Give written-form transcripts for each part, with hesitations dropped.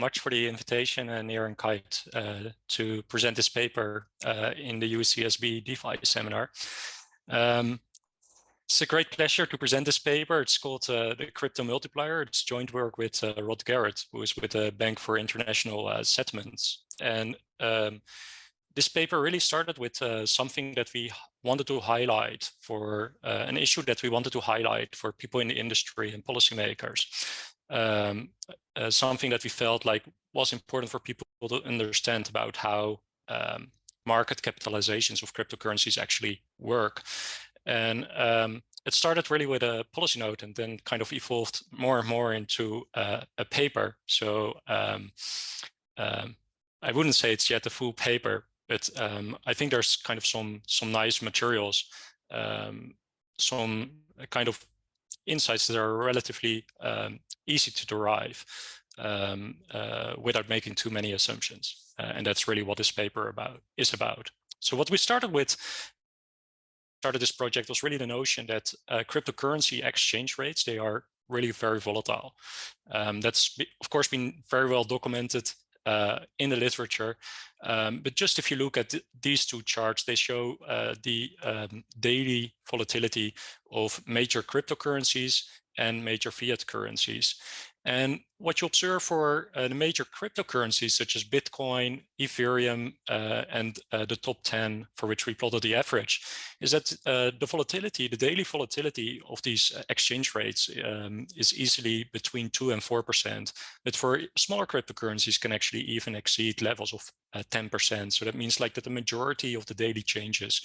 much for the invitation, Neer and Kite, to present this paper in the UCSB DeFi seminar. It's a great pleasure to present this paper. It's called the Crypto Multiplier. It's joint work with Rod Garrett, who is with the Bank for International Settlements. And this paper really started with something that we wanted to highlight for an issue that we wanted to highlight for people in the industry and policymakers. Something that we felt like was important for people to understand about how market capitalizations of cryptocurrencies actually work. And it started really with a policy note and then kind of evolved more and more into a paper. So I wouldn't say it's yet a full paper, but I think there's kind of some nice materials, some kind of insights that are relatively easy to derive without making too many assumptions. And that's really what this paper is about. So what we started this project was really the notion that cryptocurrency exchange rates, they are really very volatile. That's of course been very well documented in the literature, but just if you look at these two charts, they show the daily volatility of major cryptocurrencies and major fiat currencies. And what you observe for the major cryptocurrencies such as Bitcoin, Ethereum, and the top 10 for which we plotted the average, is that the volatility, the daily volatility of these exchange rates is easily between 2 and 4%. But for smaller cryptocurrencies can actually even exceed levels of 10%. So that means like that the majority of the daily changes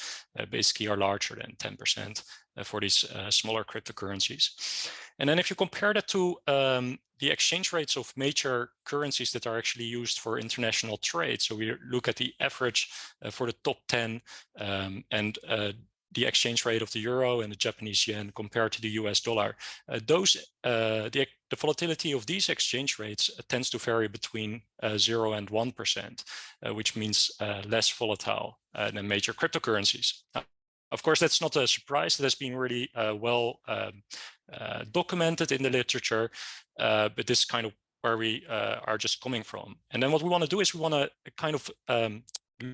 basically are larger than 10% for these smaller cryptocurrencies. And then if you compare that to the exchange rates of major currencies that are actually used for international trade. So we look at the average for the top 10 and the exchange rate of the euro and the Japanese yen compared to the US dollar. The volatility of these exchange rates tends to vary between 0 and 1%, which means less volatile than major cryptocurrencies. Of course, that's not a surprise. That has been really well documented in the literature, but this is kind of where we are just coming from. And then what we want to do is we want to kind of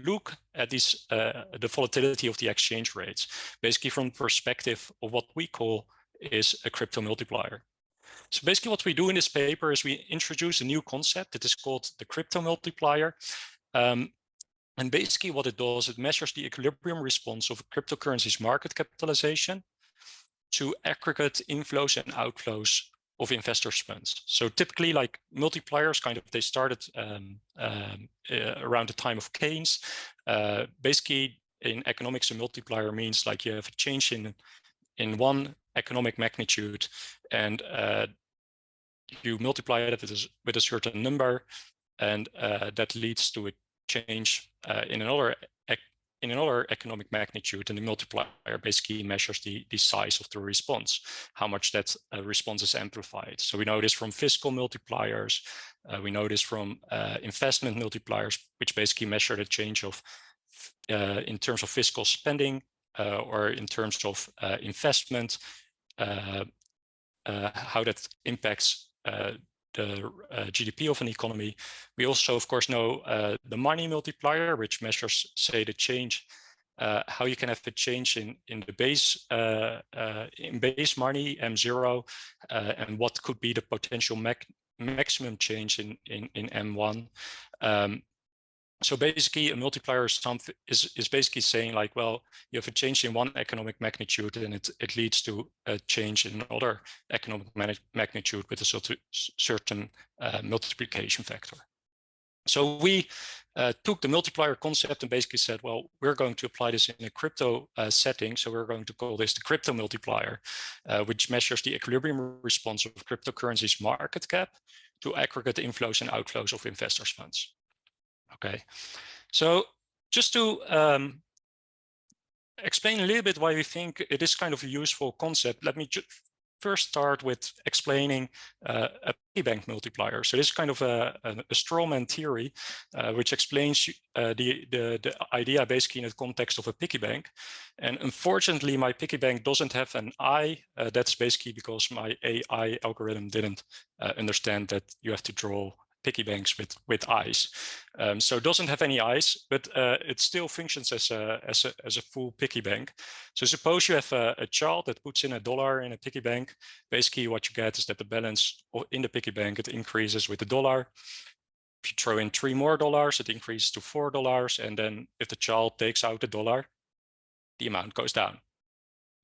look at these the volatility of the exchange rates, basically from the perspective of what we call is a crypto multiplier. So basically what we do in this paper is we introduce a new concept that is called the crypto multiplier. And basically what it does, it measures the equilibrium response of a cryptocurrency's market capitalization to aggregate inflows and outflows of investors' funds. So typically like multipliers they started around the time of Keynes. Basically in economics, a multiplier means like you have a change in one economic magnitude and you multiply it with a certain number, and that leads to a change in another economic magnitude, and the multiplier basically measures the size of the response, how much that response is amplified. So we know this from fiscal multipliers, we know this from investment multipliers, which basically measure the change of in terms of fiscal spending or in terms of investment, how that impacts the GDP of an economy. We also, of course, know the money multiplier, which measures, say, the change, how you can have a change in the base money M0, and what could be the potential maximum change in M1. So basically, a multiplier is basically saying like, well, you have a change in one economic magnitude, and it leads to a change in another economic magnitude with a certain multiplication factor. So we took the multiplier concept and basically said, well, we're going to apply this in a crypto setting. So we're going to call this the crypto multiplier, which measures the equilibrium response of cryptocurrency's market cap to aggregate inflows and outflows of investors' funds. Okay, so just to explain a little bit why we think it is kind of a useful concept, let me first start with explaining a piggy bank multiplier. So this is kind of a straw man theory, which explains the idea basically in the context of a piggy bank. And unfortunately, my piggy bank doesn't have an eye. That's basically because my AI algorithm didn't understand that you have to draw piggy banks with eyes. So it doesn't have any eyes, but it still functions as a full piggy bank. So suppose you have a child that puts in $1 in a piggy bank. Basically, what you get is that the balance in the piggy bank, it increases with $1. If you throw in $3 more, it increases to $4. And then if the child takes out $1, the amount goes down.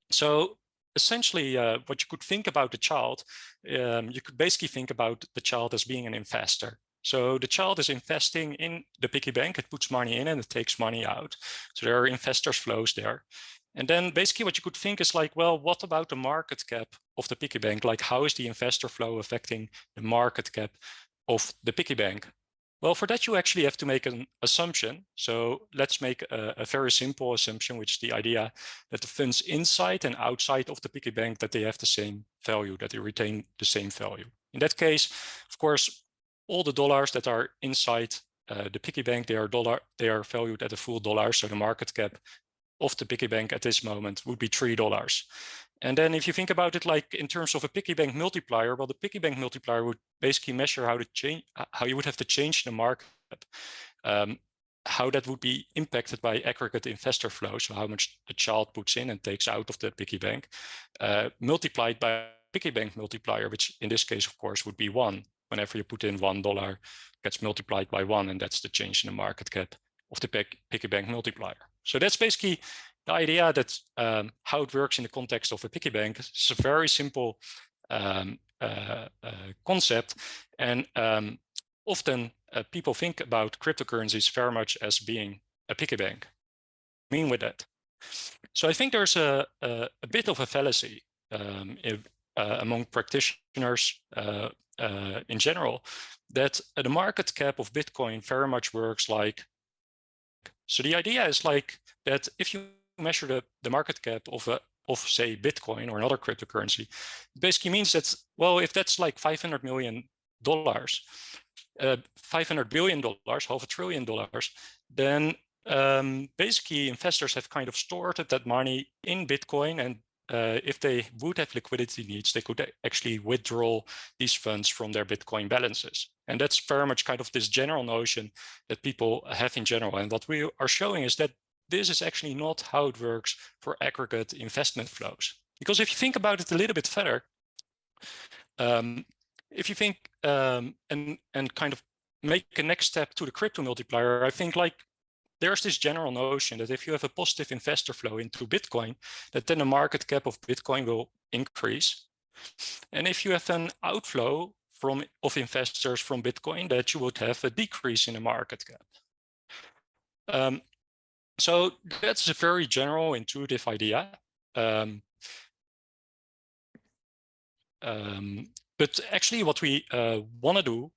So essentially, what you could think about the child, you could basically think about the child as being an investor. So the child is investing in the piggy bank, it puts money in and it takes money out. So there are investors' flows there. And then basically what you could think is like, well, what about the market cap of the piggy bank? Like, how is the investor flow affecting the market cap of the piggy bank? Well, for that, you actually have to make an assumption. So let's make a very simple assumption, which is the idea that the funds inside and outside of the piggy bank, that they have the same value, that they retain the same value. In that case, of course, all the dollars that are inside the piggy bank, they are valued at a full $1. So the market cap of the piggy bank at this moment would be $3. And then if you think about it like in terms of a piggy bank multiplier, well, the piggy bank multiplier would basically measure how you would have to change the market, how that would be impacted by aggregate investor flow, so how much the child puts in and takes out of the piggy bank, multiplied by piggy bank multiplier, which in this case, of course, would be 1. Whenever you put in $1, it gets multiplied by 1, and that's the change in the market cap of the piggy bank multiplier. So that's basically the idea that how it works in the context of a piggy bank. It's a very simple concept, and often people think about cryptocurrencies very much as being a piggy bank. I mean with that. So I think there's a bit of a fallacy among practitioners in general, that the market cap of Bitcoin very much works like. So the idea is like that if you measure the market cap of say Bitcoin or another cryptocurrency, it basically means that, well, if that's like $500 million, $500 billion, $500 billion, then basically investors have kind of stored that money in Bitcoin, and if they would have liquidity needs, they could actually withdraw these funds from their Bitcoin balances. And that's very much kind of this general notion that people have in general. And what we are showing is that this is actually not how it works for aggregate investment flows. Because if you think about it a little bit further, if you think and kind of make a next step to the crypto multiplier, I think like there's this general notion that if you have a positive investor flow into Bitcoin, that then the market cap of Bitcoin will increase. And if you have an outflow of investors from Bitcoin, that you would have a decrease in the market cap. So that's a very general, intuitive idea. But actually what we want to do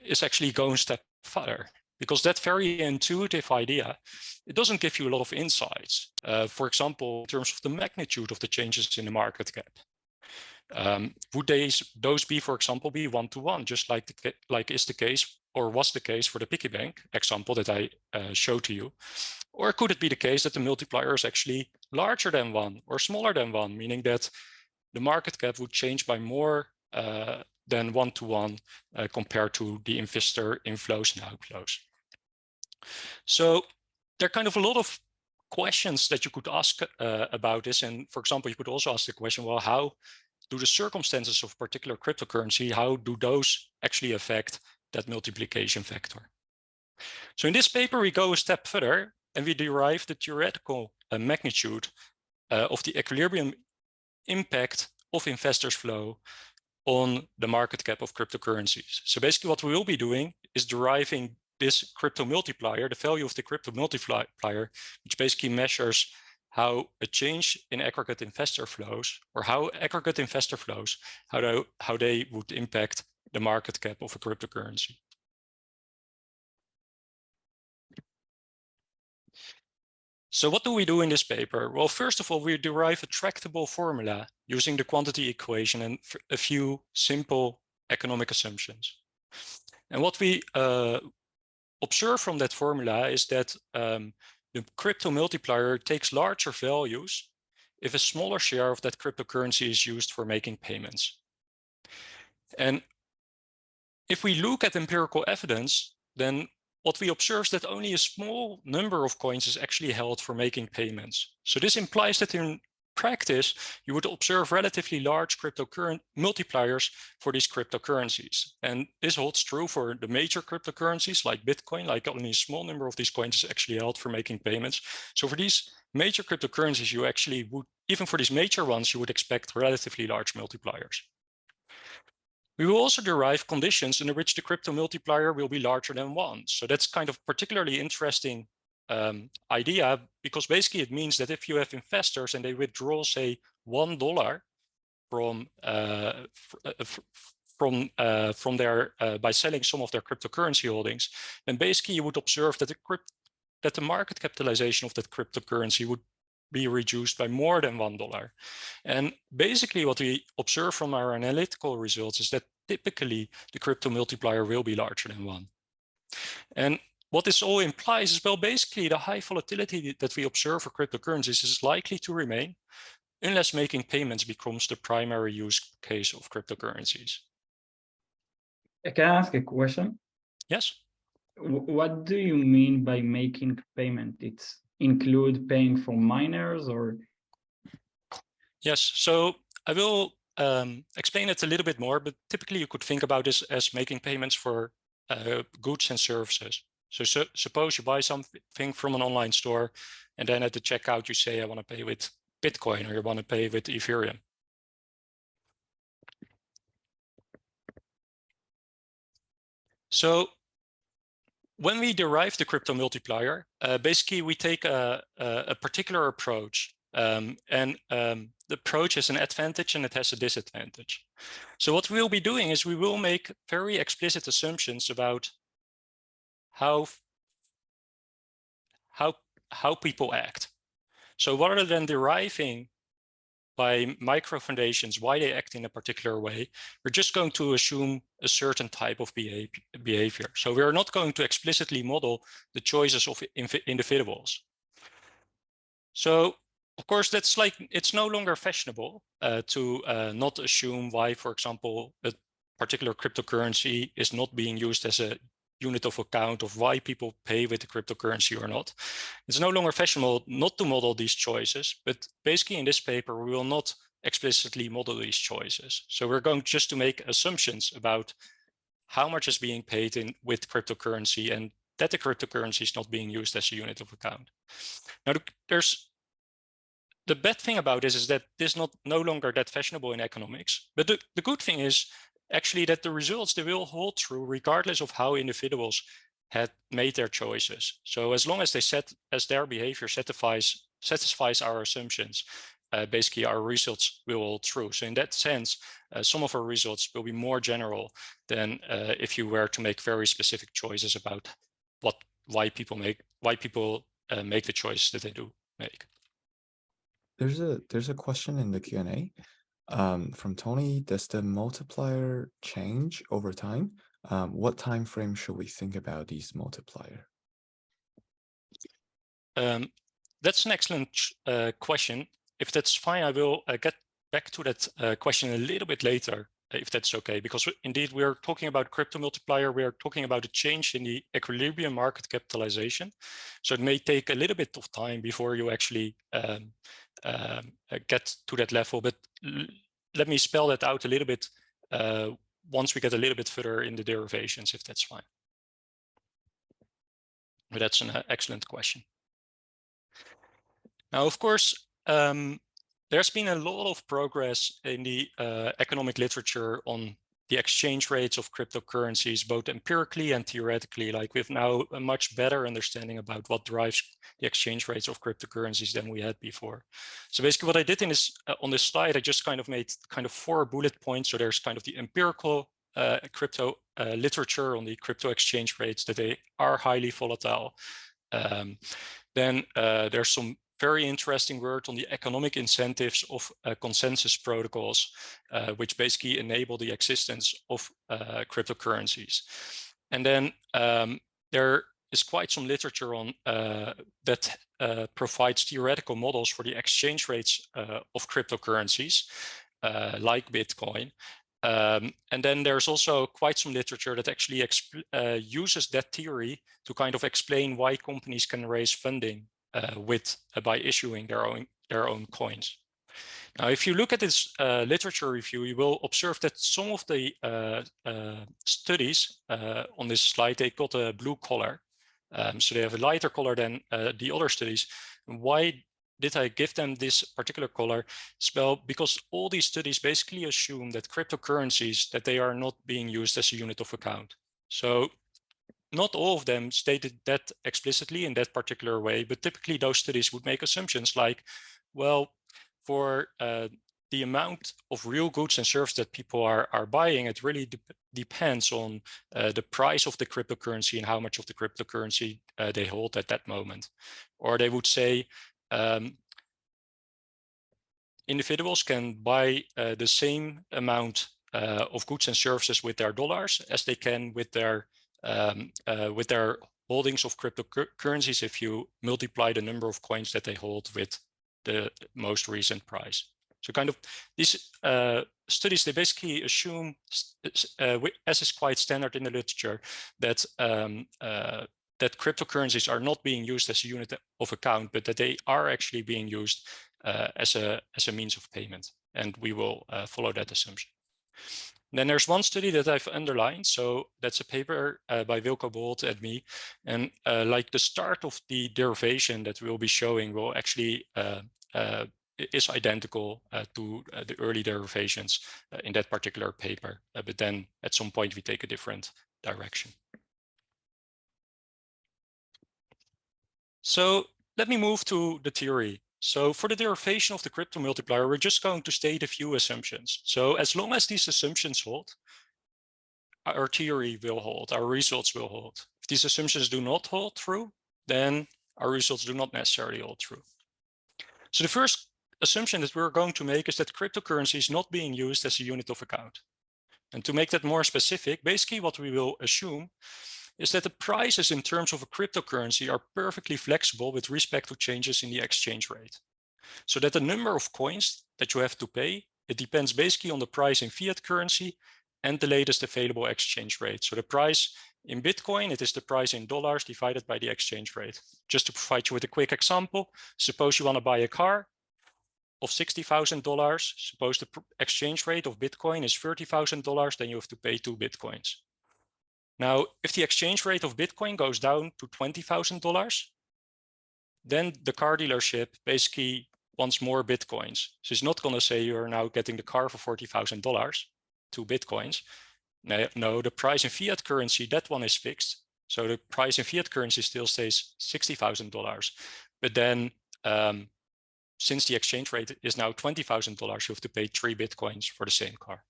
is actually go a step further. Because that very intuitive idea, it doesn't give you a lot of insights. For example, in terms of the magnitude of the changes in the market cap. Would those be, for example, be 1-to-1, just like is the case or was the case for the piggy bank example that I showed to you? Or could it be the case that the multiplier is actually larger than 1 or smaller than 1, meaning that the market cap would change by more than 1-to-1 compared to the investor inflows and outflows. So there are kind of a lot of questions that you could ask about this. And for example, you could also ask the question, well, how do the circumstances of particular cryptocurrency, how do those actually affect that multiplication factor? So in this paper, we go a step further and we derive the theoretical magnitude of the equilibrium impact of investors' flow on the market cap of cryptocurrencies. So basically what we will be doing is deriving this crypto multiplier, the value of the crypto multiplier, which basically measures how a change in aggregate investor flows, or how aggregate investor flows, how they would impact the market cap of a cryptocurrency. So what do we do in this paper? Well, first of all, we derive a tractable formula using the quantity equation and a few simple economic assumptions. And what we observe from that formula is that the crypto multiplier takes larger values if a smaller share of that cryptocurrency is used for making payments. And if we look at empirical evidence, then what we observe is that only a small number of coins is actually held for making payments. So this implies that in practice, you would observe relatively large cryptocurrency multipliers for these cryptocurrencies. And this holds true for the major cryptocurrencies like Bitcoin, like only a small number of these coins is actually held for making payments. So for these major cryptocurrencies, you actually would, even for these major ones, you would expect relatively large multipliers. We will also derive conditions in which the crypto multiplier will be larger than 1. So that's kind of particularly interesting idea, because basically it means that if you have investors and they withdraw, say, $1 from their by selling some of their cryptocurrency holdings, then basically you would observe that the market capitalization of that cryptocurrency would be reduced by more than $1. And basically what we observe from our analytical results is that typically the crypto multiplier will be larger than 1. And what this all implies is, well, basically the high volatility that we observe for cryptocurrencies is likely to remain unless making payments becomes the primary use case of cryptocurrencies. Can I ask a question? Yes. What do you mean by making payment? It's include paying for miners or? Yes, so I will explain it a little bit more, but typically you could think about this as making payments for goods and services. So suppose you buy something from an online store, and then at the checkout you say, I want to pay with Bitcoin, or you want to pay with Ethereum. So when we derive the crypto multiplier, basically we take a particular approach. The approach has an advantage and it has a disadvantage. So what we'll be doing is we will make very explicit assumptions about how people act. So rather than deriving by micro foundations why they act in a particular way, we're just going to assume a certain type of behavior. So we're not going to explicitly model the choices of individuals. So of course, that's like, it's no longer fashionable to not assume why, for example, a particular cryptocurrency is not being used as a unit of account of why people pay with the cryptocurrency or not. It's no longer fashionable not to model these choices, but basically in this paper, we will not explicitly model these choices. So we're going just to make assumptions about how much is being paid in with cryptocurrency and that the cryptocurrency is not being used as a unit of account. Now, the bad thing about this is that this is no longer that fashionable in economics. But the good thing is actually that the results, they will hold true regardless of how individuals had made their choices. So as long as their behavior satisfies our assumptions, basically our results will hold true. So in that sense, some of our results will be more general than if you were to make very specific choices about why people make the choices that they do make. There's a question in the Q&A from Tony. Does the multiplier change over time? What time frame should we think about these multiplier? That's an excellent question. If that's fine, I will get back to that question a little bit later, if that's okay, because indeed we are talking about crypto multiplier. We are talking about a change in the equilibrium market capitalization. So it may take a little bit of time before you actually get to that level, but let me spell that out a little bit once we get a little bit further in the derivations, if that's fine. But that's an excellent question. Now, of course, there's been a lot of progress in the economic literature on the exchange rates of cryptocurrencies, both empirically and theoretically. Like, we've now a much better understanding about what drives the exchange rates of cryptocurrencies than we had before. So basically what I did in this, on this slide, I just kind of made kind of 4 bullet points. So there's kind of the empirical crypto literature on the crypto exchange rates, that they are highly volatile. Then there's some very interesting work on the economic incentives of consensus protocols, which basically enable the existence of cryptocurrencies. And then there is quite some literature on that provides theoretical models for the exchange rates of cryptocurrencies, like Bitcoin. And then there's also quite some literature that actually uses that theory to kind of explain why companies can raise funding by issuing their own coins. Now, if you look at this literature review, you will observe that some of the studies on this slide, they got a blue color. So they have a lighter color than the other studies. Why did I give them this particular color? Well, because all these studies basically assume that cryptocurrencies, that they are not being used as a unit of account. So not all of them stated that explicitly in that particular way, but typically those studies would make assumptions like, well, for the amount of real goods and services that people are buying, it really depends on the price of the cryptocurrency and how much of the cryptocurrency they hold at that moment. Or they would say, individuals can buy the same amount of goods and services with their dollars as they can with their holdings of cryptocurrencies if you multiply the number of coins that they hold with the most recent price. So kind of these studies, they basically assume, as is quite standard in the literature, that that cryptocurrencies are not being used as a unit of account, but that they are actually being used as a means of payment. And we will follow that assumption. And then there's one study that I've underlined. So that's a paper by Wilco Bolt and me. And like the start of the derivation that we'll be showing will actually is identical to the early derivations in that particular paper. But then at some point we take a different direction. So let me move to the theory. So for the derivation of the crypto multiplier, we're just going to state a few assumptions. So as long as these assumptions hold, our theory will hold, our results will hold. If these assumptions do not hold true, then our results do not necessarily hold true. So the first assumption that we're going to make is that cryptocurrency is not being used as a unit of account. And to make that more specific, basically what we will assume is that the prices in terms of a cryptocurrency are perfectly flexible with respect to changes in the exchange rate. So that the number of coins that you have to pay, it depends basically on the price in fiat currency and the latest available exchange rate. So the price in Bitcoin, it is the price in dollars divided by the exchange rate. Just to provide you with a quick example, suppose you want to buy a car of $60,000. Suppose the exchange rate of Bitcoin is $30,000, then you have to pay 2 Bitcoins. Now, if the exchange rate of Bitcoin goes down to $20,000, then the car dealership basically wants more Bitcoins. So it's not going to say you're now getting the car for $40,000, 2 Bitcoins. No, the price in fiat currency, that one is fixed. So the price in fiat currency still stays $60,000. But then since the exchange rate is now $20,000, you have to pay 3 Bitcoins for the same car.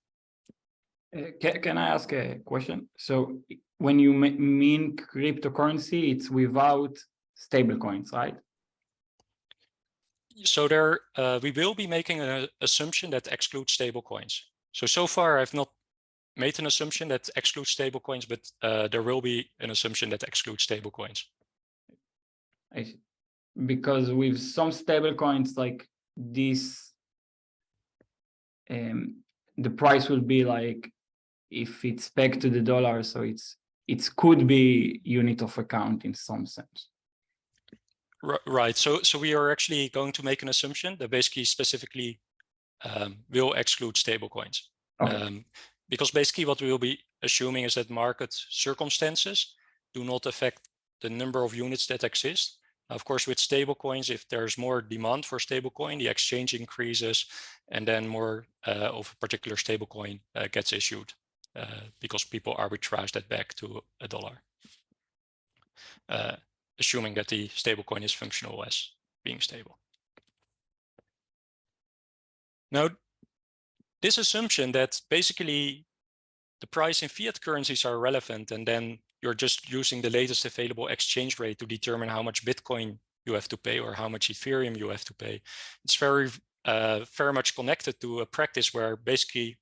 Can I ask a question? So when you mean cryptocurrency, it's without stable coins, right? So there, we will be making an assumption that excludes stable coins. So far I've not made an assumption that excludes stable coins, but there will be an assumption that excludes stable coins. I see. Because with some stable coins like this, the price will be like, if it's pegged to the dollar, so it could be unit of account in some sense. Right. So we are actually going to make an assumption that basically specifically will exclude stable coins. Okay. Because basically what we will be assuming is that market circumstances do not affect the number of units that exist. Of course, with stable coins, if there's more demand for stable coin, the exchange increases, and then more of a particular stable coin gets issued because people arbitrage that back to a dollar, assuming that the stable coin is functional as being stable. Now, this assumption that basically the price in fiat currencies are relevant, and then you're just using the latest available exchange rate to determine how much Bitcoin you have to pay or how much Ethereum you have to pay. It's very much connected to a practice where basically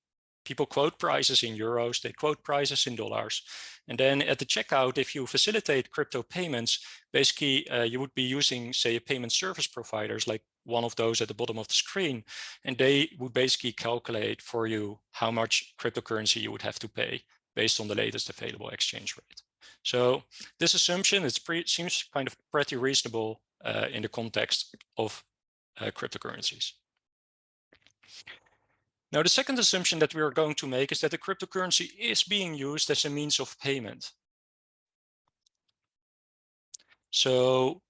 people quote prices in euros, they quote prices in dollars. And then at the checkout, if you facilitate crypto payments, basically you would be using, say, a payment service providers like one of those at the bottom of the screen, and they would basically calculate for you how much cryptocurrency you would have to pay based on the latest available exchange rate. So this assumption seems kind of pretty reasonable in the context of cryptocurrencies. Now, the second assumption that we are going to make is that the cryptocurrency is being used as a means of payment. So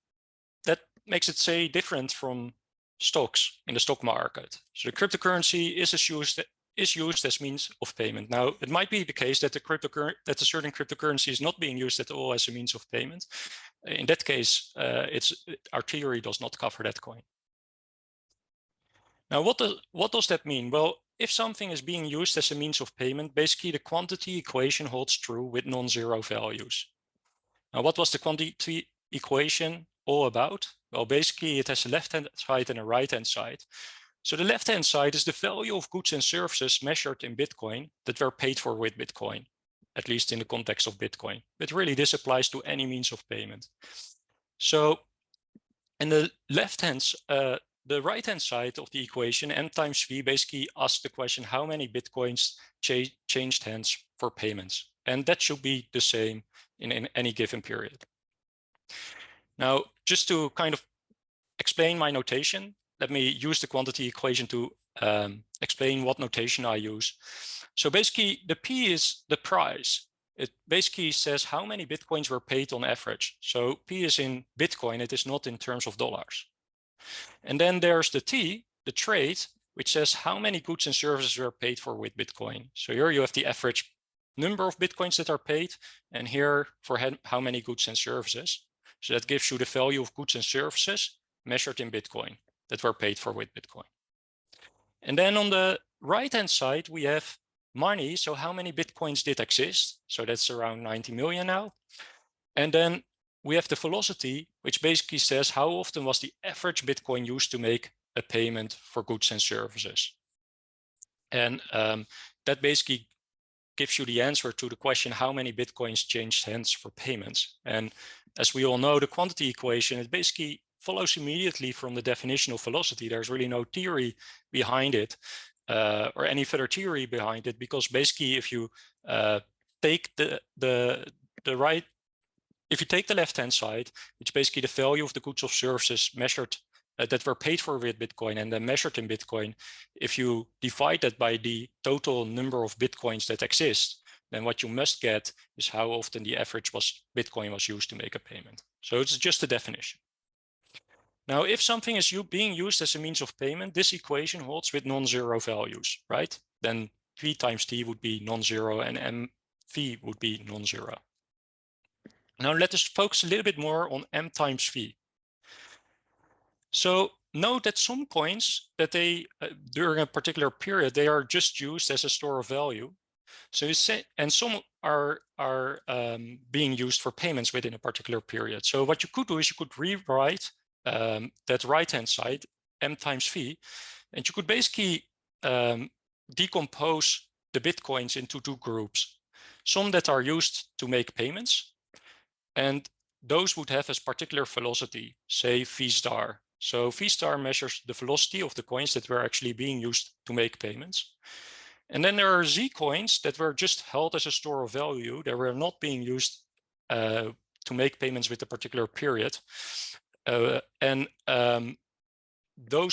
that makes it, say, different from stocks in the stock market. So the cryptocurrency is used as means of payment. Now, it might be the case that a certain cryptocurrency is not being used at all as a means of payment. In that case, our theory does not cover that coin. Now, what does that mean? Well, if something is being used as a means of payment, basically the quantity equation holds true with non-zero values. Now, what was the quantity equation all about? Well, basically it has a left-hand side and a right-hand side. So the left-hand side is the value of goods and services measured in Bitcoin that were paid for with Bitcoin, at least in the context of Bitcoin. But really this applies to any means of payment. So in the the right-hand side of the equation, M times V, basically asks the question, how many Bitcoins changed hands for payments? And that should be the same in any given period. Now, just to kind of explain my notation, let me use the quantity equation to explain what notation I use. So basically, the P is the price. It basically says how many Bitcoins were paid on average. So P is in Bitcoin, it is not in terms of dollars. And then there's the T, the trade, which says how many goods and services were paid for with Bitcoin. So here you have the average number of Bitcoins that are paid, and here for how many goods and services. So that gives you the value of goods and services measured in Bitcoin that were paid for with Bitcoin. And then on the right-hand side, we have money. So how many Bitcoins did exist? So that's around 90 million now. And then we have the velocity, which basically says how often was the average Bitcoin used to make a payment for goods and services. And that basically gives you the answer to the question, how many Bitcoins changed hands for payments? And as we all know, the quantity equation, it basically follows immediately from the definition of velocity. There's really no theory behind it or any further theory behind it, because basically if you take if you take the left-hand side, which basically the value of the goods or services measured that were paid for with Bitcoin and then measured in Bitcoin, if you divide that by the total number of Bitcoins that exist, then what you must get is how often the average Bitcoin was used to make a payment. So it's just a definition. Now, if something is being used as a means of payment, this equation holds with non-zero values, right? Then P times T would be non-zero and MV would be non-zero. Now let us focus a little bit more on M times V. So note that some coins that during a particular period, they are just used as a store of value. So you say, and some are being used for payments within a particular period. So what you could do is you could rewrite that right-hand side, M times V, and you could basically decompose the Bitcoins into two groups. Some that are used to make payments, and those would have as particular velocity, say V star. So V star measures the velocity of the coins that were actually being used to make payments. And then there are Z coins that were just held as a store of value. They were not being used to make payments with a particular period. Those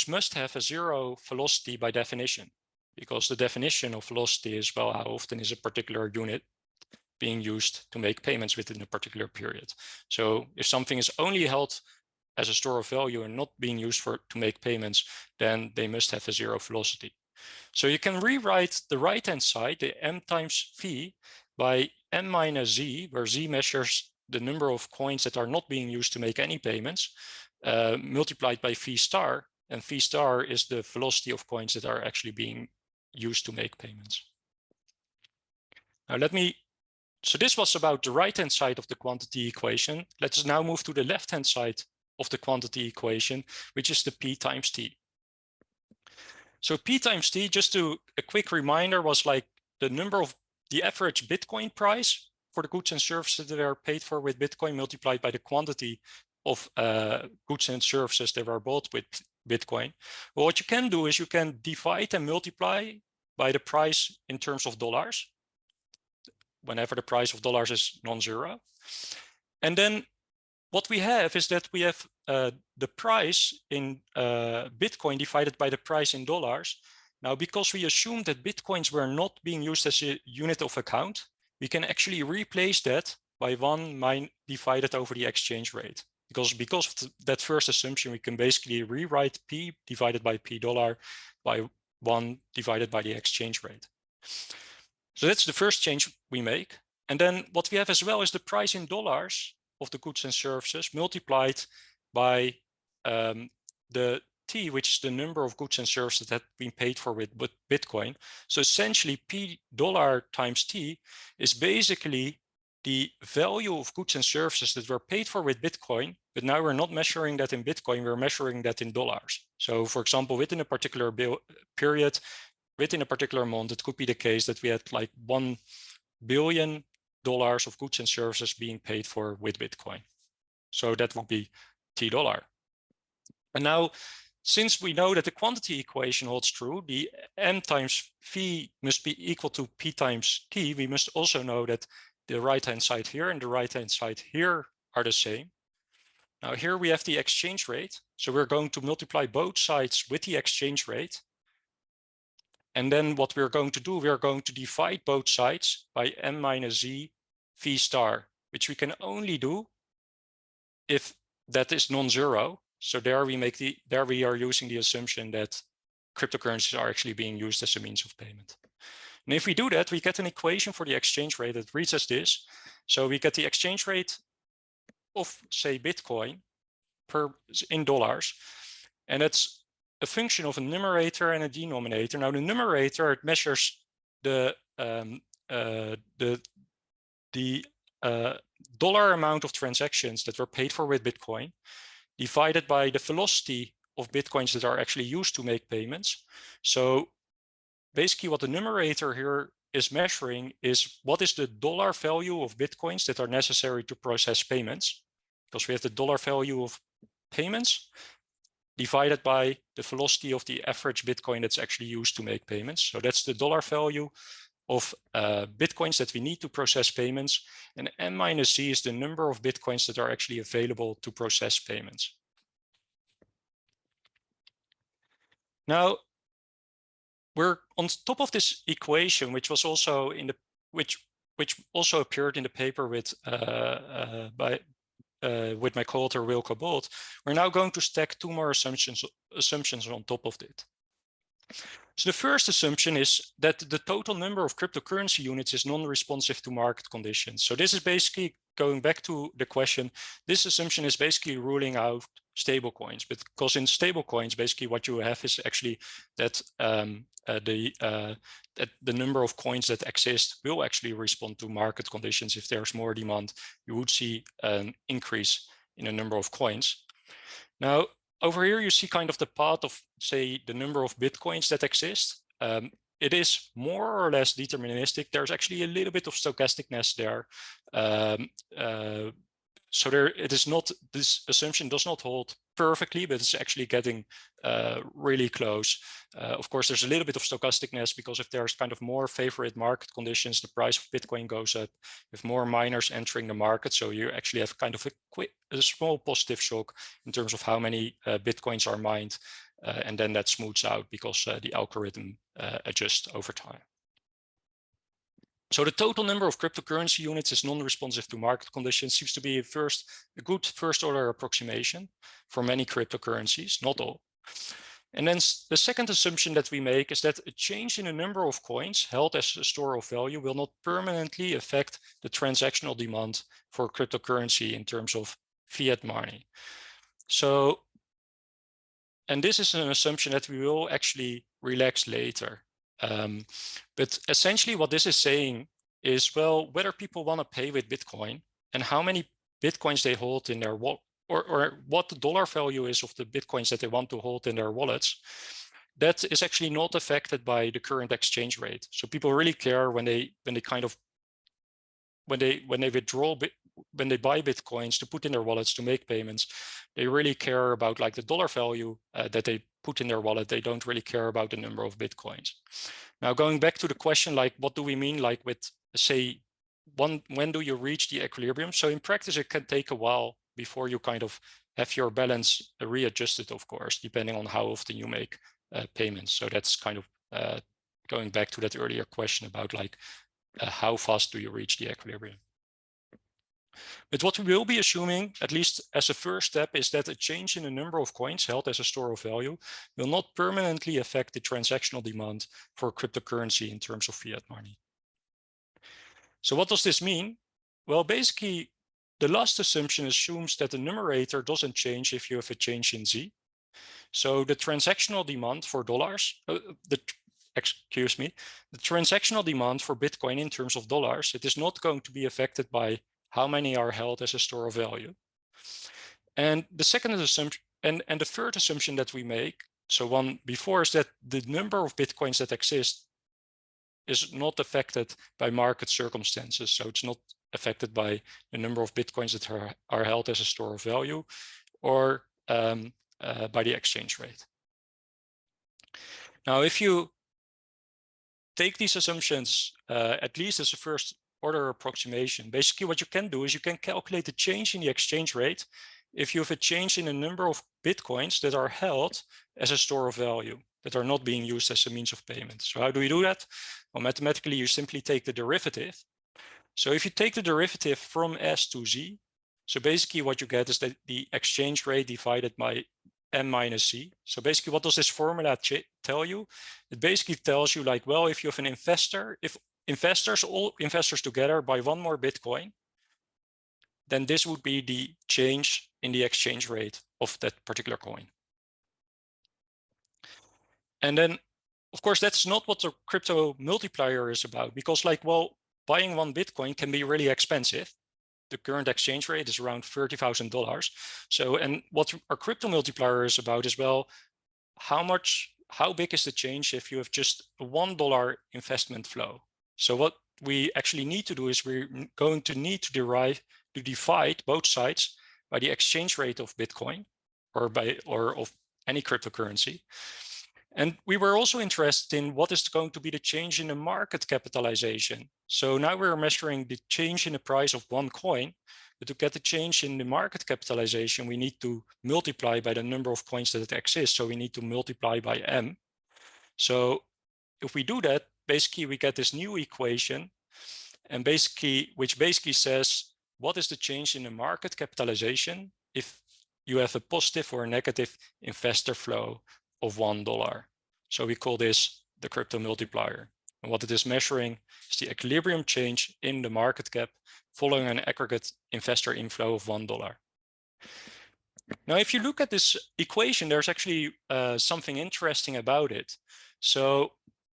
must have a zero velocity by definition, because the definition of velocity is, well, how often is a particular unit being used to make payments within a particular period. So if something is only held as a store of value and not being used to make payments, then they must have a zero velocity. So you can rewrite the right-hand side, the M times V, by M minus Z, where Z measures the number of coins that are not being used to make any payments, multiplied by V star, and V star is the velocity of coins that are actually being used to make payments. Now so this was about the right-hand side of the quantity equation. Let's now move to the left-hand side of the quantity equation, which is the P times T. So P times T, just a quick reminder, was like the number of the average Bitcoin price for the goods and services that are paid for with Bitcoin multiplied by the quantity of goods and services that were bought with Bitcoin. Well, what you can do is you can divide and multiply by the price in terms of dollars, whenever the price of dollars is non-zero. And then what we have is that we have the price in Bitcoin divided by the price in dollars. Now, because we assumed that Bitcoins were not being used as a unit of account, we can actually replace that by 1 divided over the exchange rate. Because of that first assumption, we can basically rewrite P divided by P dollar by 1 divided by the exchange rate. So that's the first change we make. And then what we have as well is the price in dollars of the goods and services multiplied by the T, which is the number of goods and services that have been paid for with Bitcoin. So essentially P dollar times T is basically the value of goods and services that were paid for with Bitcoin, but now we're not measuring that in Bitcoin, we're measuring that in dollars. So for example, within a particular period, within a particular month, it could be the case that we had like $1 billion of goods and services being paid for with Bitcoin. So that would be T dollar. And now, since we know that the quantity equation holds true, the M times V must be equal to P times T, we must also know that the right-hand side here and the right-hand side here are the same. Now here we have the exchange rate. So we're going to multiply both sides with the exchange rate. And then what we're going to do, we are going to divide both sides by M minus Z V star, which we can only do if that is non-zero. So there we are using the assumption that cryptocurrencies are actually being used as a means of payment. And if we do that, we get an equation for the exchange rate that reads as this. So we get the exchange rate of, say, Bitcoin in dollars. And it's a function of a numerator and a denominator. Now the numerator, it measures the dollar amount of transactions that were paid for with Bitcoin divided by the velocity of Bitcoins that are actually used to make payments. So basically what the numerator here is measuring is what is the dollar value of Bitcoins that are necessary to process payments, because we have the dollar value of payments divided by the velocity of the average Bitcoin that's actually used to make payments. So that's the dollar value of Bitcoins that we need to process payments. And M minus Z is the number of Bitcoins that are actually available to process payments. Now, we're on top of this equation, which was also in the which also appeared in the paper with my co-author Wilco Bolt. We're now going to stack two more assumptions on top of it. So the first assumption is that the total number of cryptocurrency units is non-responsive to market conditions. So this is basically going back to the question. This assumption is basically ruling out stablecoins, because in stablecoins, basically what you have is actually that that the number of coins that exist will actually respond to market conditions. If there's more demand, you would see an increase in the number of coins. Now, over here, you see kind of the path of, say, the number of Bitcoins that exist. It is more or less deterministic. There's actually a little bit of stochasticness there. So it is not, this assumption does not hold perfectly, but it's actually getting really close. Of course, there's a little bit of stochasticness because if there's kind of more favorite market conditions, the price of Bitcoin goes up with more miners entering the market. So you actually have kind of a small positive shock in terms of how many Bitcoins are mined. And then that smooths out because the algorithm adjusts over time. So the total number of cryptocurrency units is non-responsive to market conditions seems to be a good first order approximation for many cryptocurrencies, not all. And then the second assumption that we make is that a change in the number of coins held as a store of value will not permanently affect the transactional demand for cryptocurrency in terms of fiat money. So, and this is an assumption that we will actually relax later. But essentially what this is saying is, well, whether people want to pay with Bitcoin and how many Bitcoins they hold in their wallet, or what the dollar value is of the Bitcoins that they want to hold in their wallets, that is actually not affected by the current exchange rate. So people really care when they withdraw when they buy Bitcoins to put in their wallets to make payments, they really care about like the dollar value that they put in their wallet. They don't really care about the number of Bitcoins. Now, going back to the question, like, what do we mean, like with, say, when do you reach the equilibrium? So in practice, it can take a while before you kind of have your balance readjusted, of course, depending on how often you make payments. So that's kind of going back to that earlier question about like, how fast do you reach the equilibrium? But what we will be assuming, at least as a first step, is that a change in the number of coins held as a store of value will not permanently affect the transactional demand for cryptocurrency in terms of fiat money. So what does this mean? Well, basically, the last assumption assumes that the numerator doesn't change if you have a change in Z. So the transactional demand for dollars, the transactional demand for Bitcoin in terms of dollars, it is not going to be affected by how many are held as a store of value. And the second assumption, and the third assumption that we make, so one before, is that the number of Bitcoins that exist is not affected by market circumstances. So it's not affected by the number of Bitcoins that are held as a store of value, or by the exchange rate. Now, if you take these assumptions, at least as a first order approximation, basically what you can do is you can calculate the change in the exchange rate if you have a change in the number of Bitcoins that are held as a store of value, that are not being used as a means of payment. So how do you do that? Well, mathematically, you simply take the derivative. So if you take the derivative from S to Z, so basically what you get is that the exchange rate divided by M minus C. So basically, what does this formula tell you? It basically tells you like, well, if you have an investor, if all investors together buy one more Bitcoin, then this would be the change in the exchange rate of that particular coin. And then, of course, that's not what the crypto multiplier is about, because like, well, buying one Bitcoin can be really expensive. The current exchange rate is around $30,000. So, and what our crypto multiplier is about is, well, how big is the change if you have just a $1 investment flow? So what we actually need to do is we're going to need to divide both sides by the exchange rate of Bitcoin or of any cryptocurrency. And we were also interested in what is going to be the change in the market capitalization. So now we're measuring the change in the price of one coin, but to get the change in the market capitalization, we need to multiply by the number of coins that exist. So we need to multiply by M. So if we do that, basically we get this new equation, and which basically says, what is the change in the market capitalization if you have a positive or a negative investor flow of $1? So we call this the crypto multiplier. And what it is measuring is the equilibrium change in the market cap following an aggregate investor inflow of $1. Now, if you look at this equation, there's actually something interesting about it. So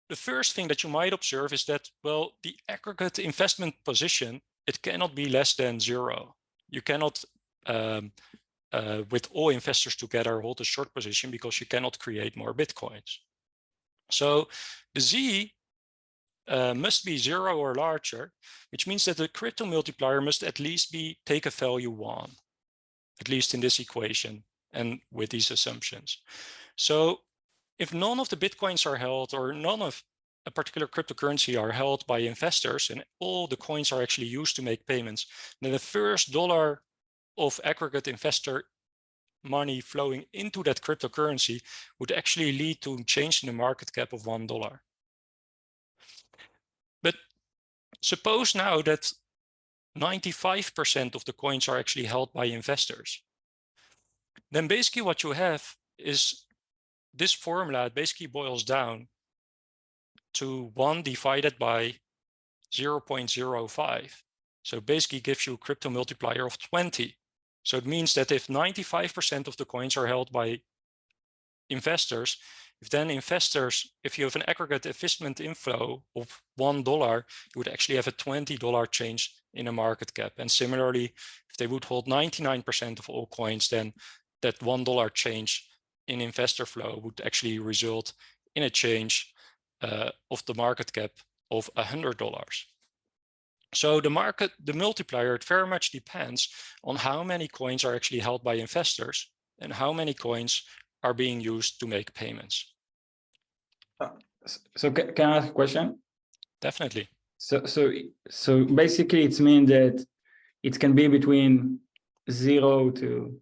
the first thing that you might observe is that, well, the aggregate investment position, it cannot be less than 0. You cannot, with all investors together, hold a short position because you cannot create more Bitcoins. So the Z must be 0 or larger, which means that the crypto multiplier must at least take a value 1, at least in this equation and with these assumptions. So if none of the Bitcoins are held, or none of a particular cryptocurrency are held by investors, and all the coins are actually used to make payments, then the first dollar of aggregate investor money flowing into that cryptocurrency would actually lead to a change in the market cap of $1. But suppose now that 95% of the coins are actually held by investors. Then basically what you have is this formula. It basically boils down to 1 divided by 0.05. So basically gives you a crypto multiplier of 20. So it means that if 95% of the coins are held by investors, if you have an aggregate investment inflow of $1, you would actually have a $20 change in a market cap. And similarly, if they would hold 99% of all coins, then that $1 change in investor flow would actually result in a change of the market cap of $100. So the multiplier, it very much depends on how many coins are actually held by investors and how many coins are being used to make payments. So can I ask a question? Definitely. So basically it means that it can be between 0 to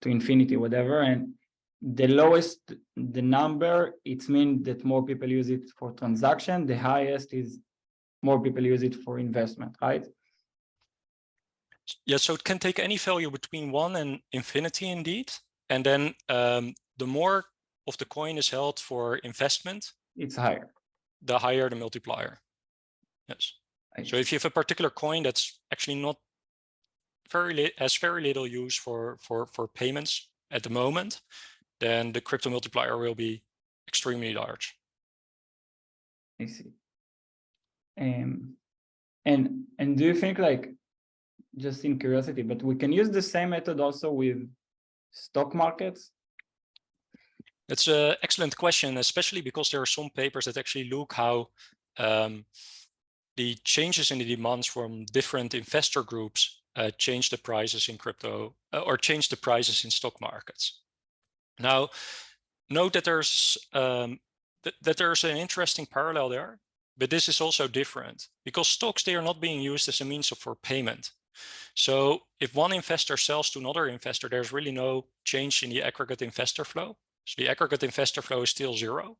infinity, whatever, and the lowest the number, it means that more people use it for transaction. The highest is more people use it for investment, right? Yeah, so it can take any value between 1 and infinity indeed. And then the more of the coin is held for investment, it's higher. The higher the multiplier. Yes. So if you have a particular coin that's actually not has very little use for payments at the moment, then the crypto multiplier will be extremely large. I see. And do you think, like, just in curiosity, but we can use the same method also with stock markets? It's an excellent question, especially because there are some papers that actually look how the changes in the demands from different investor groups change the prices in crypto or change the prices in stock markets. Now, note that there's an interesting parallel there, but this is also different because stocks, they are not being used as a means for payment. So if one investor sells to another investor, there's really no change in the aggregate investor flow. So the aggregate investor flow is still 0.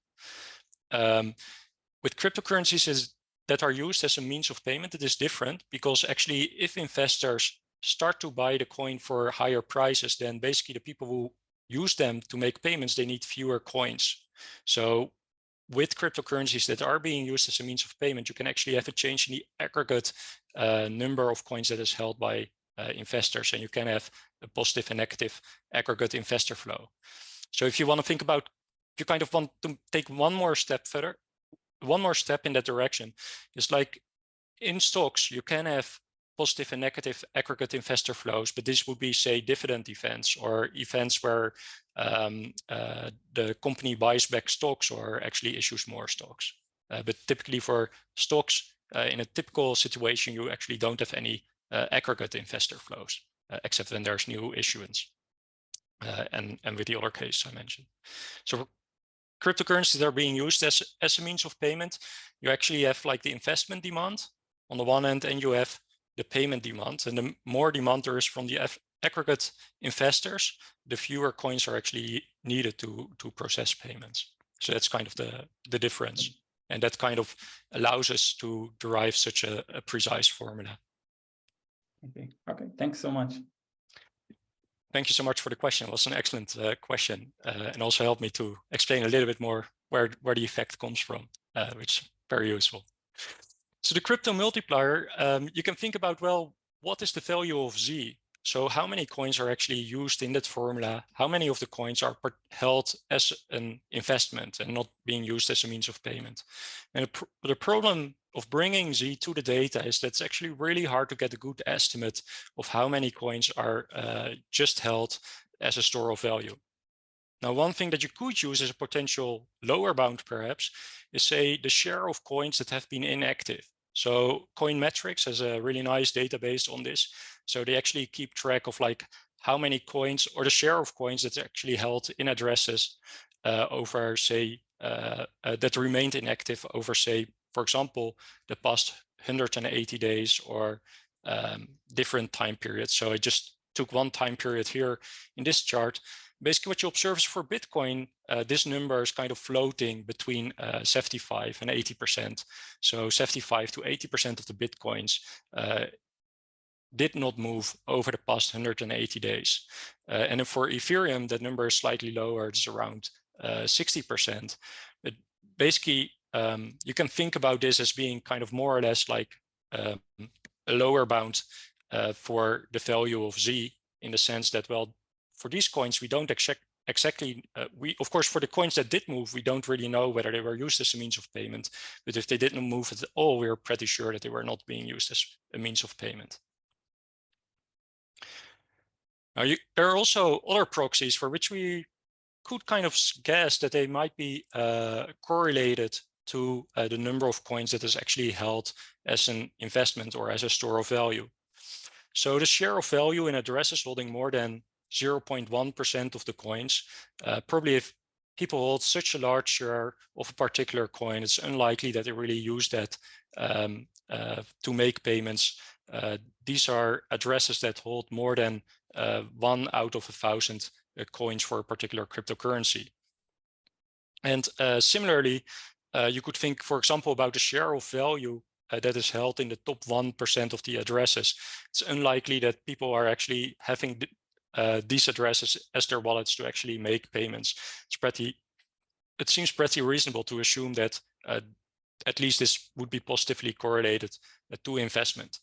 With cryptocurrencies that are used as a means of payment, it is different because actually if investors start to buy the coin for higher prices, then basically the people who use them to make payments, they need fewer coins. So with cryptocurrencies that are being used as a means of payment, you can actually have a change in the aggregate number of coins that is held by investors, and you can have a positive and negative aggregate investor flow. So if you want to think about, if you kind of want to take one more step further, one more step in that direction, is like in stocks, you can have positive and negative aggregate investor flows, but this would be, say, dividend events or events where the company buys back stocks or actually issues more stocks. But typically for stocks, in a typical situation, you actually don't have any aggregate investor flows, except when there's new issuance. And with the other case I mentioned. So cryptocurrencies that are being used as a means of payment, you actually have like the investment demand on the one end, and you have the payment demand. And the more demand there is from the aggregate investors, the fewer coins are actually needed to process payments. So that's kind of the difference. And that kind of allows us to derive such a precise formula. Okay, thanks so much. Thank you so much for the question. It was an excellent question, and also helped me to explain a little bit more where the effect comes from, which is very useful. So the crypto multiplier, you can think about, well, what is the value of Z? So how many coins are actually used in that formula? How many of the coins are held as an investment and not being used as a means of payment? And the problem of bringing Z to the data is that it's actually really hard to get a good estimate of how many coins are just held as a store of value. Now, one thing that you could use as a potential lower bound, perhaps, is, say, the share of coins that have been inactive. So Coinmetrics has a really nice database on this. So they actually keep track of like how many coins or the share of coins that's actually held in addresses over, say, that remained inactive over, say, for example, the past 180 days or different time periods. So I just took one time period here in this chart. Basically, what you observe is for Bitcoin, this number is kind of floating between 75 and 80%. So 75 to 80% of the Bitcoins did not move over the past 180 days. And then for Ethereum, that number is slightly lower. It's around 60%. But basically, you can think about this as being kind of more or less like a lower bound for the value of Z, in the sense that, well, for these coins, we don't exactly, of course, for the coins that did move, we don't really know whether they were used as a means of payment. But if they didn't move at all, we're pretty sure that they were not being used as a means of payment. Now, there are also other proxies for which we could kind of guess that they might be correlated to the number of coins that is actually held as an investment or as a store of value. So the share of value in addresses holding more than 0.1% of the coins, probably if people hold such a large share of a particular coin, it's unlikely that they really use that to make payments. These are addresses that hold more than 1 out of 1,000 coins for a particular cryptocurrency. And similarly, you could think, for example, about the share of value that is held in the top 1% of the addresses. It's unlikely that people are actually having these addresses as their wallets to actually make payments. It seems pretty reasonable to assume that at least this would be positively correlated to investment.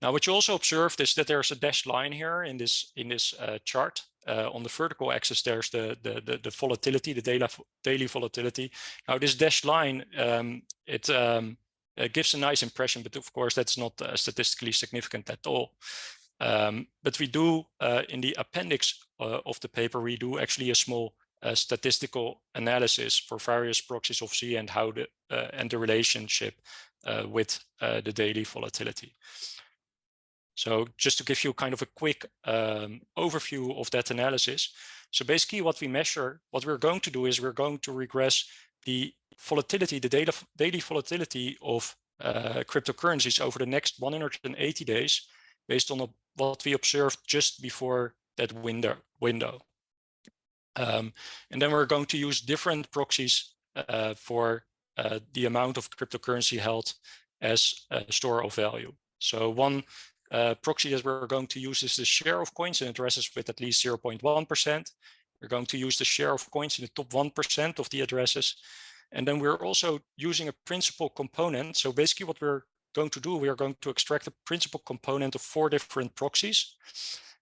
Now, what you also observed is that there's a dashed line here in this chart. On the vertical axis, there's the volatility, the daily volatility. Now, this dashed line, it gives a nice impression, but of course, that's not statistically significant at all. But we do, in the appendix of the paper, we do actually a small statistical analysis for various proxies of Z and how the relationship with the daily volatility. So just to give you kind of a quick overview of that analysis. So basically what we're going to do is we're going to regress the volatility, the daily volatility of cryptocurrencies over the next 180 days based on what we observed just before that window. And then we're going to use different proxies for the amount of cryptocurrency held as a store of value. So one proxy that we're going to use is the share of coins in addresses with at least 0.1%. We're going to use the share of coins in the top 1% of the addresses. And then we're also using a principal component. So basically what we're going to do, we are going to extract a principal component of 4 different proxies.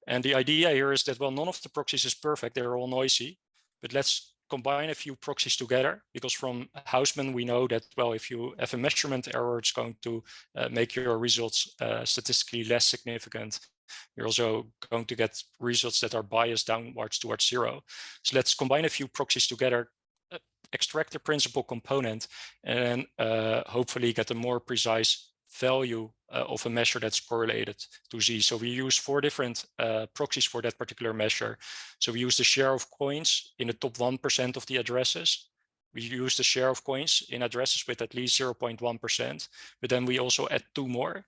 And the idea here is that, well, none of the proxies is perfect. They're all noisy, but let's combine a few proxies together, because from Hausman, we know that, well, if you have a measurement error, it's going to make your results statistically less significant. You're also going to get results that are biased downwards towards 0. So let's combine a few proxies together, extract the principal component, and hopefully get a more precise value of a measure that's correlated to Z. So we use 4 different proxies for that particular measure. So we use the share of coins in the top 1% of the addresses. We use the share of coins in addresses with at least 0.1%, but then we also add 2 more.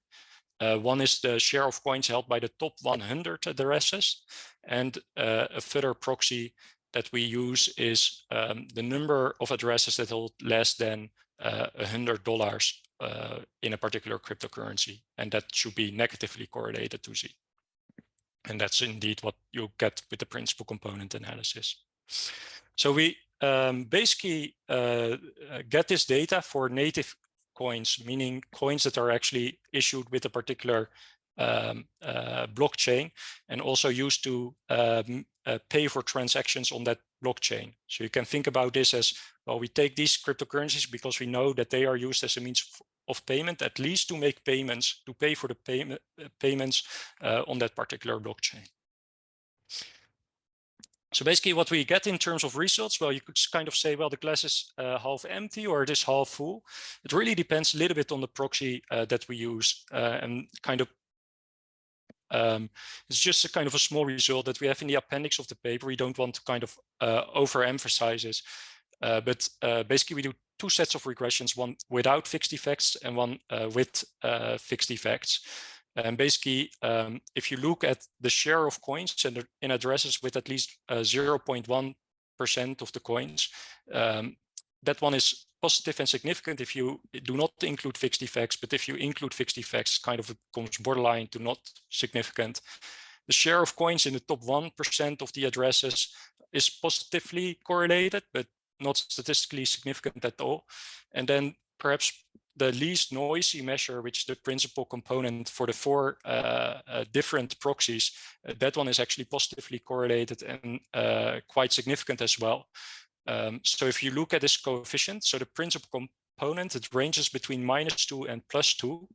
One is the share of coins held by the top 100 addresses, and a further proxy that we use is the number of addresses that hold less than $100 in a particular cryptocurrency, and that should be negatively correlated to Z. And that's indeed what you get with the principal component analysis. So we basically get this data for native coins, meaning coins that are actually issued with a particular blockchain, and also used to pay for transactions on that blockchain. So you can think about this as, well, we take these cryptocurrencies because we know that they are used as a means of payment, at least to make payments, to pay for the payments on that particular blockchain. So basically what we get in terms of results, well, you could kind of say, well, the glass is half empty or it is half full. It really depends a little bit on the proxy that we use, and kind of it's just a kind of a small result that we have in the appendix of the paper. We don't want to kind of overemphasize this, but basically we do 2 sets of regressions, one without fixed effects and one with fixed effects. And basically, if you look at the share of coins and in addresses with at least 0.1% of the coins, that one is positive and significant if you do not include fixed effects, but if you include fixed effects, kind of comes borderline to not significant. The share of coins in the top 1% of the addresses is positively correlated, but not statistically significant at all. And then perhaps the least noisy measure, which is the principal component for the 4 different proxies, that one is actually positively correlated and quite significant as well. So if you look at this coefficient, so the principal component, it ranges between -2 and +2.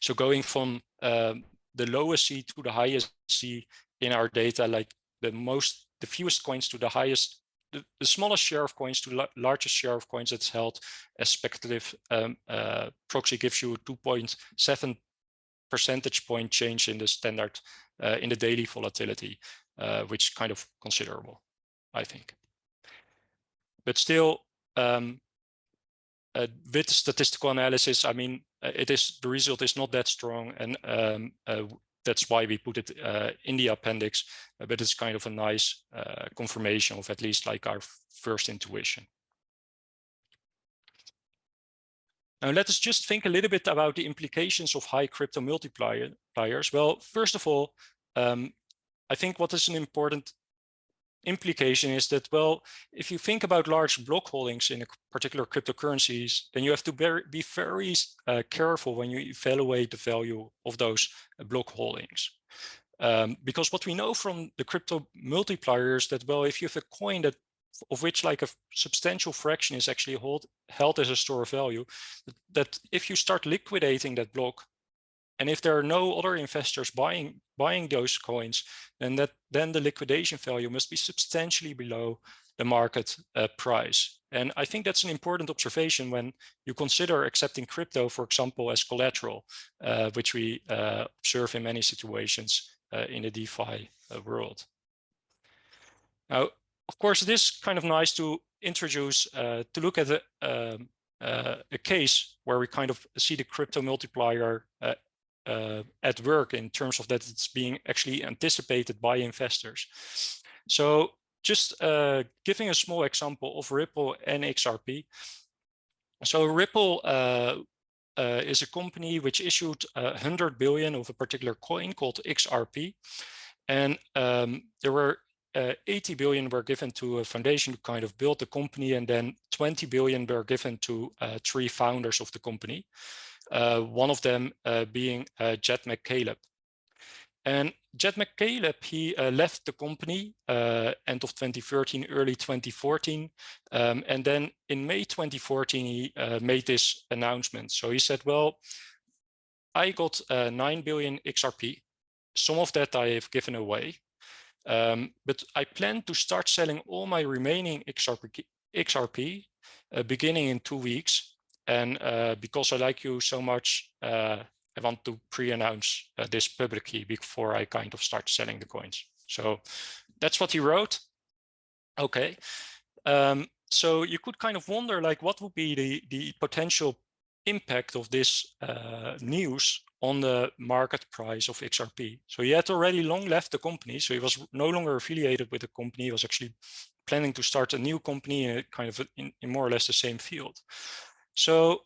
So going from the lowest C to the highest C in our data, like the fewest coins to the highest the smallest share of coins to largest share of coins that's held as speculative proxy gives you 2.7 percentage point change in the standard in the daily volatility, which is kind of considerable, I think. But still, with statistical analysis, I mean, the result is not that strong, and that's why we put it in the appendix. But it's kind of a nice confirmation of at least like our first intuition. Now let us just think a little bit about the implications of high crypto multipliers. Well, first of all, I think what is an important implication is that, well, if you think about large block holdings in a particular cryptocurrencies, then you have to be very careful when you evaluate the value of those block holdings. Because what we know from the crypto multiplier is that, well, if you have a coin of which like a substantial fraction is actually held as a store of value, that if you start liquidating that block, and if there are no other investors buying those coins, then the liquidation value must be substantially below the market price. And I think that's an important observation when you consider accepting crypto, for example, as collateral, which we observe in many situations in the DeFi world. Now, of course, it is kind of nice to introduce, to look at a case where we kind of see the crypto multiplier at work in terms of that it's being actually anticipated by investors. So just giving a small example of Ripple and XRP. So Ripple is a company which issued 100 billion of a particular coin called XRP. And there were 80 billion were given to a foundation to kind of build the company, and then 20 billion were given to 3 founders of the company. One of them being Jed McCaleb. And Jed McCaleb, he left the company end of 2013, early 2014. And then in May 2014, he made this announcement. So he said, well, I got 9 billion XRP. Some of that I have given away. But I plan to start selling all my remaining XRP beginning in 2 weeks. And because I like you so much, I want to pre-announce this publicly before I kind of start selling the coins. So that's what he wrote. Okay. So you could kind of wonder, like, what would be the potential impact of this news on the market price of XRP. So he had already long left the company, so he was no longer affiliated with the company. He was actually planning to start a new company, kind of in more or less the same field. So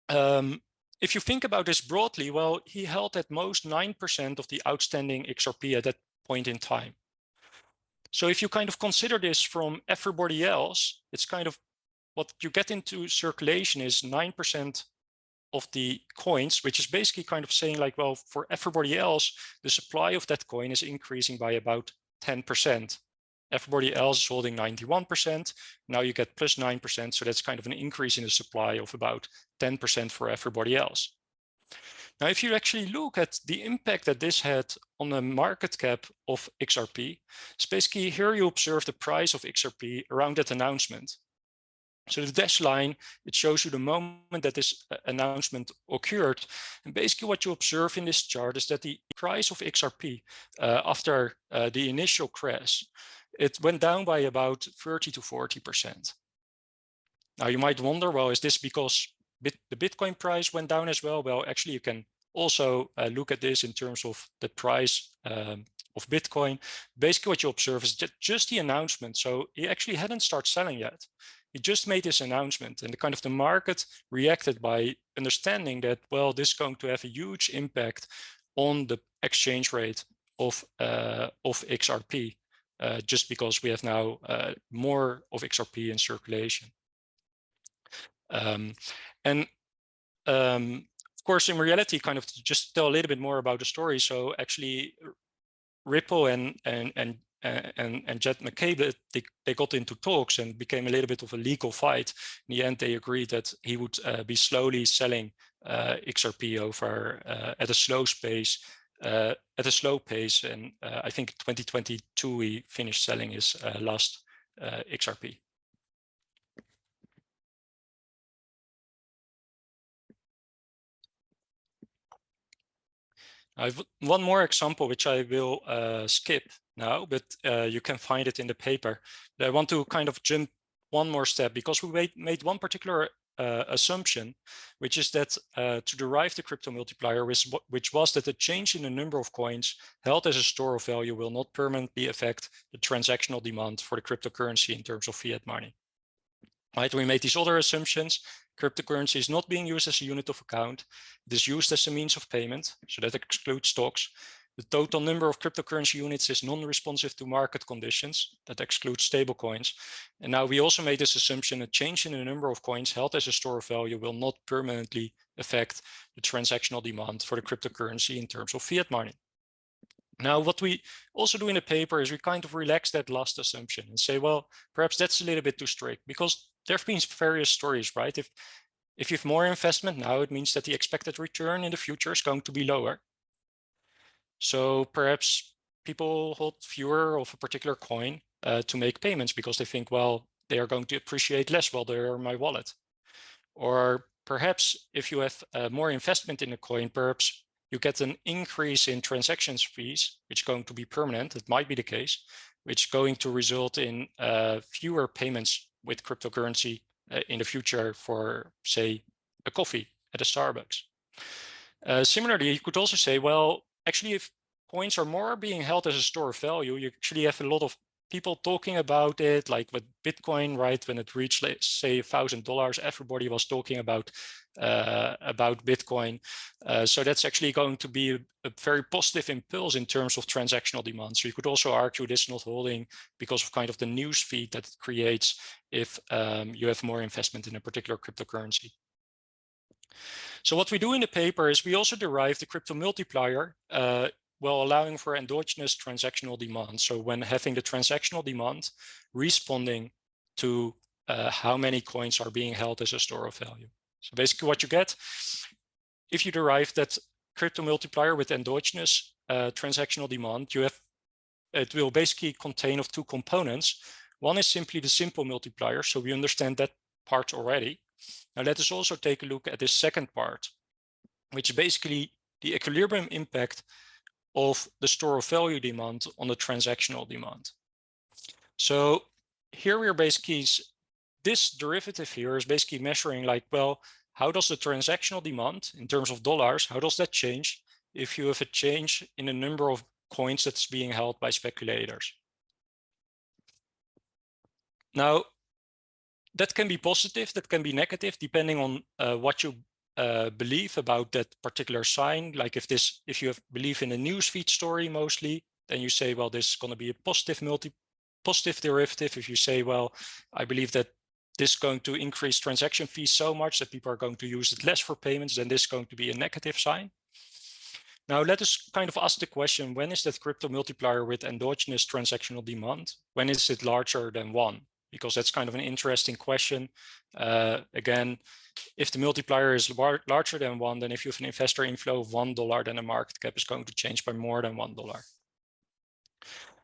if you think about this broadly, well, he held at most 9% of the outstanding XRP at that point in time. So if you kind of consider this from everybody else, it's kind of what you get into circulation is 9% of the coins, which is basically kind of saying like, well, for everybody else, the supply of that coin is increasing by about 10%. Everybody else is holding 91%. Now you get plus 9%. So that's kind of an increase in the supply of about 10% for everybody else. Now, if you actually look at the impact that this had on the market cap of XRP, it's basically here you observe the price of XRP around that announcement. So the dashed line, it shows you the moment that this announcement occurred. And basically what you observe in this chart is that the price of XRP after the initial crash, it went down by about 30 to 40%. Now you might wonder, well, is this because the Bitcoin price went down as well? Well, actually you can also look at this in terms of the price of Bitcoin. Basically what you observe is just the announcement. So he actually hadn't started selling yet. He just made this announcement, and the market reacted by understanding that, well, this is going to have a huge impact on the exchange rate of XRP, just because we have now more of XRP in circulation. Of course, in reality, kind of to just tell a little bit more about the story. So actually, Ripple and Jed McCaleb, they got into talks and became a little bit of a legal fight. In the end, they agreed that he would be slowly selling XRP over at a slow pace. And I think 2022 he finished selling his last XRP. I have one more example, which I will skip now, but you can find it in the paper. But I want to kind of jump one more step, because we made one particular assumption, which is that to derive the crypto multiplier, which was that the change in the number of coins held as a store of value will not permanently affect the transactional demand for the cryptocurrency in terms of fiat money. Right, we made these other assumptions. Cryptocurrency is not being used as a unit of account. It is used as a means of payment, so that excludes stocks. The total number of cryptocurrency units is non-responsive to market conditions. That excludes stablecoins. And now we also made this assumption: a change in the number of coins held as a store of value will not permanently affect the transactional demand for the cryptocurrency in terms of fiat money. Now, what we also do in the paper is we kind of relax that last assumption and say, well, perhaps that's a little bit too strict, because there have been various stories, right? If you have more investment now, it means that the expected return in the future is going to be lower. So perhaps people hold fewer of a particular coin to make payments because they think, well, they are going to appreciate less while they're in my wallet. Or perhaps if you have more investment in a coin, perhaps you get an increase in transactions fees, which is going to be permanent. It might be the case, which is going to result in fewer payments with cryptocurrency in the future for, say, a coffee at a Starbucks. Similarly, you could also say, well, actually, if coins are more being held as a store of value, you actually have a lot of people talking about it, like with Bitcoin, right? When it reached, let's say, $1,000, everybody was talking about Bitcoin. So that's actually going to be a very positive impulse in terms of transactional demand. So you could also argue this not holding because of kind of the news feed that it creates if you have more investment in a particular cryptocurrency. So what we do in the paper is we also derive the crypto multiplier while allowing for endogenous transactional demand. So when having the transactional demand responding to how many coins are being held as a store of value. So basically what you get, if you derive that crypto multiplier with endogenous transactional demand, it will basically contain of two components. One is simply the simple multiplier. So we understand that part already. Now let us also take a look at this second part, which is basically the equilibrium impact of the store of value demand on the transactional demand. So here we are basically, this derivative here is basically measuring like, well, how does the transactional demand in terms of dollars, how does that change if you have a change in the number of coins that's being held by speculators? Now, that can be positive, that can be negative, depending on what you believe about that particular sign. Like if you have belief in a newsfeed story mostly, then you say, well, this is going to be a positive derivative. If you say, well, I believe that this is going to increase transaction fees so much that people are going to use it less for payments, then this is going to be a negative sign. Now let us kind of ask the question, when is that crypto multiplier with endogenous transactional demand? When is it larger than 1? Because that's kind of an interesting question. Again, if the multiplier is larger than 1, then if you have an investor inflow of $1, then the market cap is going to change by more than $1.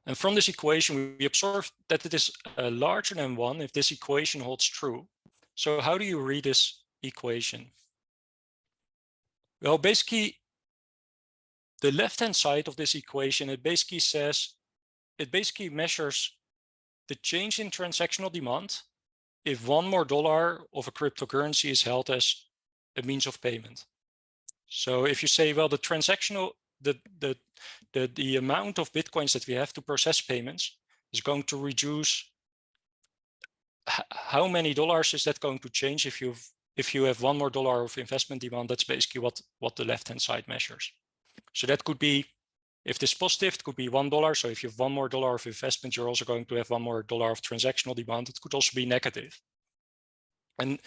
And from this equation, we observe that it is larger than 1 if this equation holds true. So how do you read this equation? Well, basically, the left-hand side of this equation, it basically measures the change in transactional demand if $1 more of a cryptocurrency is held as a means of payment. So if you say, well, the transactional, the amount of Bitcoins that we have to process payments is going to reduce, how many dollars is that going to change if you have $1 more of investment demand? That's basically what the left-hand side measures. So that could be, if this is positive, it could be $1. So if you have $1 more of investment, you're also going to have $1 more of transactional demand. It could also be negative. And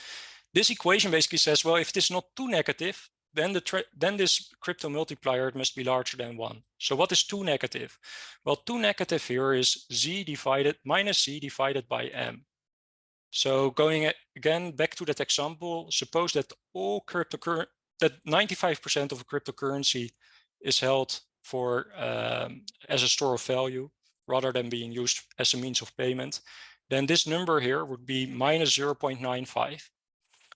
this equation basically says, well, if this is not too negative, then this crypto multiplier must be larger than 1. So what is too negative? Well, too negative here is minus z divided by m. So going again back to that example, suppose that that 95% of a cryptocurrency is held for as a store of value rather than being used as a means of payment. then this number here would be minus 0.95.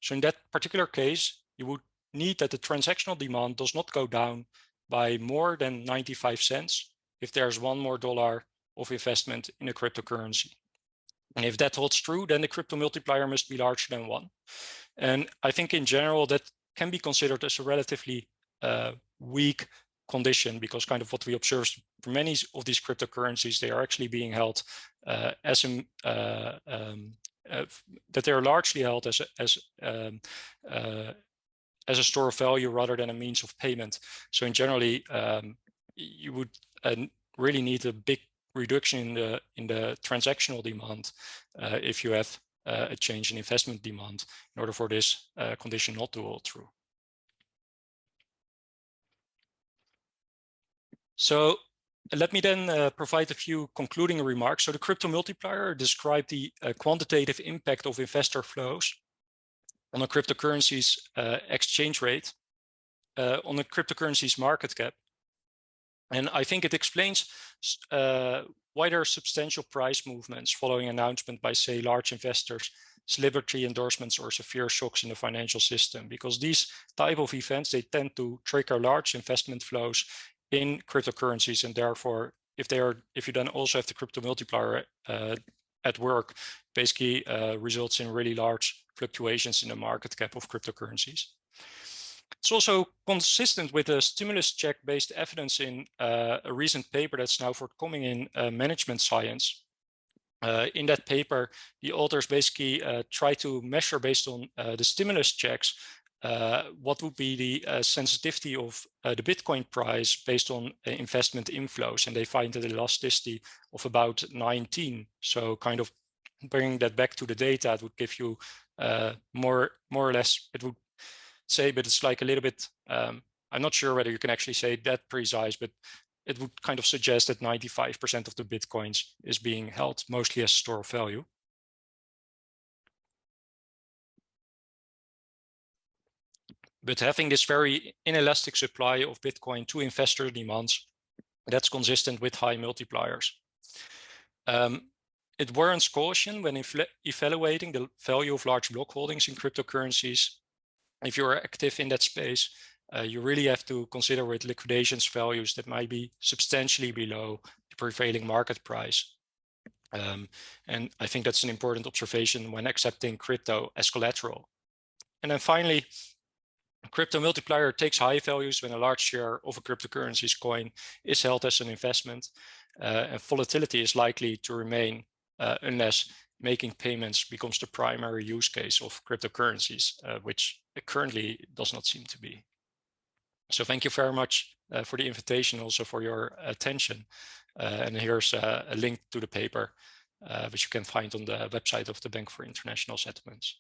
So in that particular case, you would need that the transactional demand does not go down by more than 95 cents if there's $1 more of investment in a cryptocurrency. And if that holds true, then the crypto multiplier must be larger than 1. And I think in general, that can be considered as a relatively weak condition, because kind of what we observe for many of these cryptocurrencies, they are actually being held that they are largely held as a store of value rather than a means of payment. So in generally, you would really need a big reduction in the transactional demand if you have a change in investment demand in order for this condition not to hold true. So let me then provide a few concluding remarks. So the crypto multiplier described the quantitative impact of investor flows on a cryptocurrency's exchange rate, on a cryptocurrency's market cap. And I think it explains why there are substantial price movements following announcement by, say, large investors, celebrity endorsements, or severe shocks in the financial system, because these type of events, they tend to trigger large investment flows in cryptocurrencies, and therefore, if you then also have the crypto multiplier at work, basically results in really large fluctuations in the market cap of cryptocurrencies. It's also consistent with the stimulus check-based evidence in a recent paper that's now forthcoming in management science. In that paper, the authors basically try to measure, based on the stimulus checks, what would be the sensitivity of the Bitcoin price based on investment inflows. And they find an elasticity of about 19. So kind of bringing that back to the data, it would give you more or less, it would say, but it's like a little bit, I'm not sure whether you can actually say that precise, but it would kind of suggest that 95% of the Bitcoins is being held mostly as a store of value. But having this very inelastic supply of Bitcoin to investor demands, that's consistent with high multipliers. It warrants caution when evaluating the value of large block holdings in cryptocurrencies. If you're active in that space, you really have to consider with liquidations values that might be substantially below the prevailing market price. And I think that's an important observation when accepting crypto as collateral. And then finally, crypto multiplier takes high values when a large share of a cryptocurrency's coin is held as an investment, and volatility is likely to remain unless making payments becomes the primary use case of cryptocurrencies, which it currently does not seem to be. So thank you very much for the invitation, also for your attention. And here's a link to the paper, which you can find on the website of the Bank for International Settlements.